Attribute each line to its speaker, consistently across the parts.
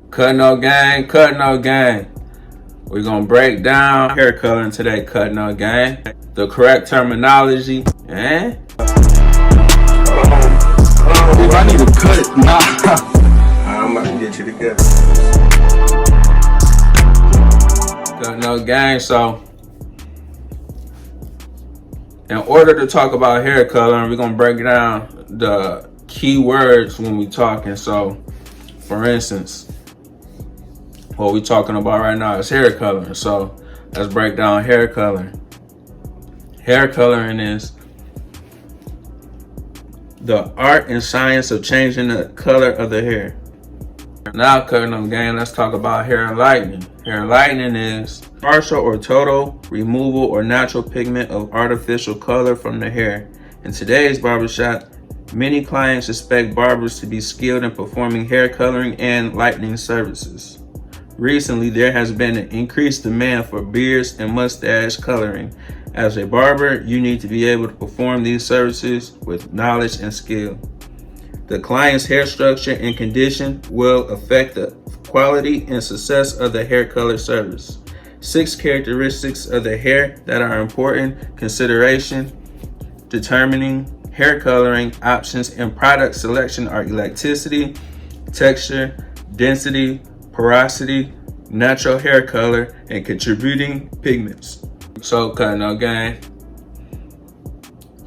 Speaker 1: Cut no gang, cut no gang. We're gonna break down hair coloring today, cut no gang. The correct terminology, and
Speaker 2: If I need to cut it, nah.
Speaker 3: I'm about to get you together.
Speaker 1: cut no gang. So, in order to talk about hair coloring, we're gonna break down the key words when we talking. So, for instance, what we're talking about right now is hair coloring. So, let's break down hair coloring. Hair coloring is the art and science of changing the color of the hair. Now, cutting them gang, let's talk about hair lightening. Hair lightening is partial or total removal or natural pigment of artificial color from the hair. In today's barbershop, many clients expect barbers to be skilled in performing hair coloring and lightening services. Recently, there has been an increased demand for beards and mustache coloring. As a barber, you need to be able to perform these services with knowledge and skill. The client's hair structure and condition will affect the quality and success of the hair color service. 6 characteristics of the hair that are important consideration determining hair coloring options and product selection are elasticity, texture, density, porosity, natural hair color, and contributing pigments. So, cutting no gang,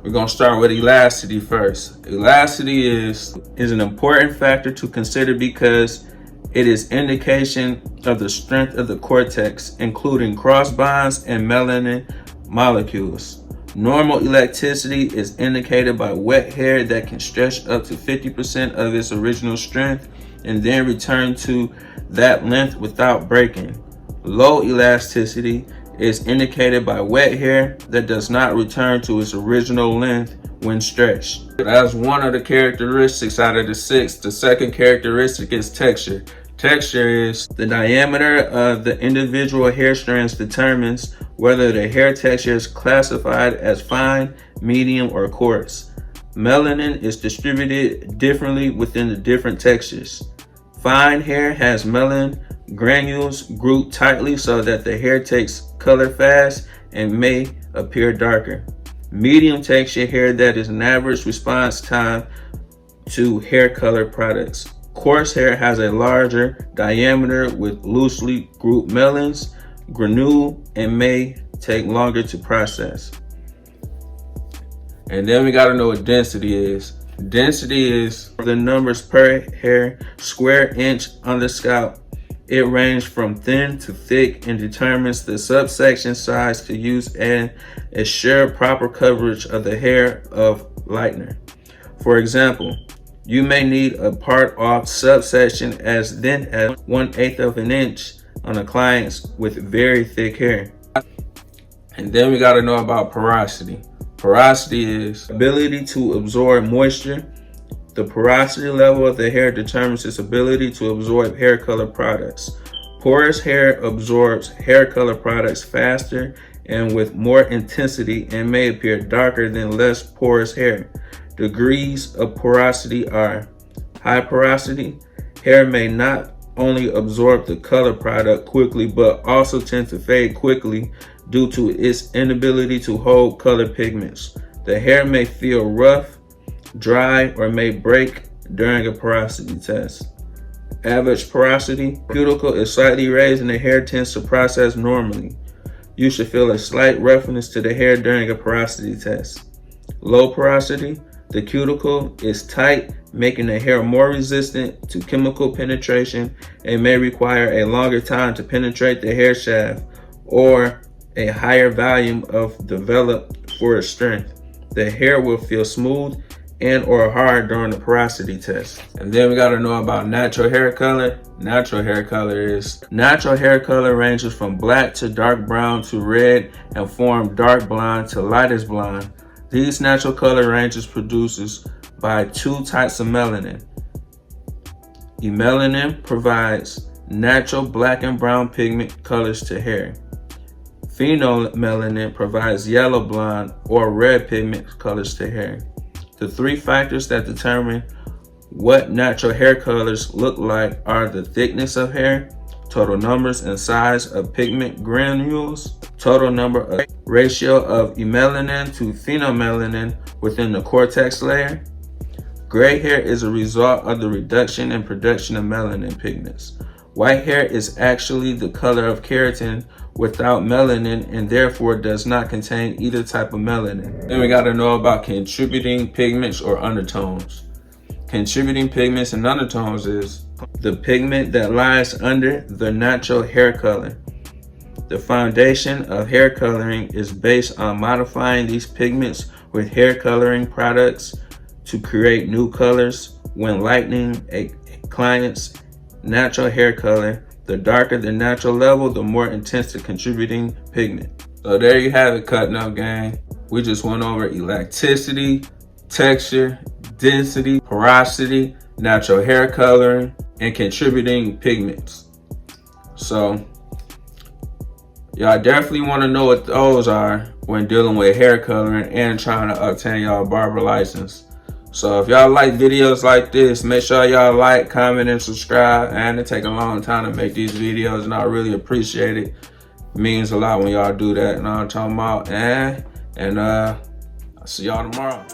Speaker 1: we're gonna start with elasticity first. Elasticity is an important factor to consider because it is indication of the strength of the cortex, including cross bonds and melanin molecules. Normal elasticity is indicated by wet hair that can stretch up to 50% of its original strength and then return to that length without breaking. Low elasticity is indicated by wet hair that does not return to its original length when stretched. That's one of the characteristics out of the 6. The second characteristic is texture. Texture is the diameter of the individual hair strands determines whether the hair texture is classified as fine, medium, or coarse. Melanin is distributed differently within the different textures. Fine hair has melanin granules grouped tightly so that the hair takes color fast and may appear darker. Medium texture hair that is an average response time to hair color products. Coarse hair has a larger diameter with loosely grouped melons, granule, and may take longer to process. And then we gotta know what density is. Density is the numbers per hair square inch on the scalp. It ranges from thin to thick and determines the subsection size to use and assure proper coverage of the hair of lightener. For example, you may need a part off subsection as thin as 1/8 of an inch on a client with very thick hair. And then we got to know about porosity. Porosity is ability to absorb moisture. The porosity level of the hair determines its ability to absorb hair color products. Porous hair absorbs hair color products faster and with more intensity and may appear darker than less porous hair. Degrees of porosity are high porosity. Hair may not only absorb the color product quickly, but also tend to fade quickly due to its inability to hold color pigments. The hair may feel rough, dry, or may break during a porosity test. Average porosity. Cuticle is slightly raised and the hair tends to process normally. You should feel a slight roughness to the hair during a porosity test. Low porosity. The cuticle is tight, making the hair more resistant to chemical penetration and may require a longer time to penetrate the hair shaft or a higher volume of developed for its strength. The hair will feel smooth and or hard during the porosity test. And then we got to know about natural hair color. Natural hair color ranges from black to dark brown to red and from dark blonde to lightest blonde. These natural color ranges produced by 2 types of melanin. Melanin provides natural black and brown pigment colors to hair. Phenolmelanin provides yellow, blonde, or red pigment colors to hair. The 3 factors that determine What natural hair colors look like are the thickness of hair, total numbers and size of pigment granules, total number of ratio of eumelanin to phenomelanin within the cortex layer. Gray hair is a result of the reduction and production of melanin pigments. White hair is actually the color of keratin without melanin and therefore does not contain either type of melanin. Then we got to know about contributing pigments or undertones. Contributing pigments and undertones is the pigment that lies under the natural hair color. The foundation of hair coloring is based on modifying these pigments with hair coloring products to create new colors. When lightening a client's natural hair color, the darker the natural level, the more intense the contributing pigment. So there you have it, cutting up gang. We just went over elasticity, texture, density, porosity, natural hair coloring, and contributing pigments. So y'all definitely want to know what those are when dealing with hair coloring and trying to obtain y'all barber license. So if y'all like videos like this, make sure y'all like, comment, and subscribe. And it take a long time to make these videos, and I really appreciate it. It means a lot when y'all do that. And I'm talking about, and I'll see y'all tomorrow.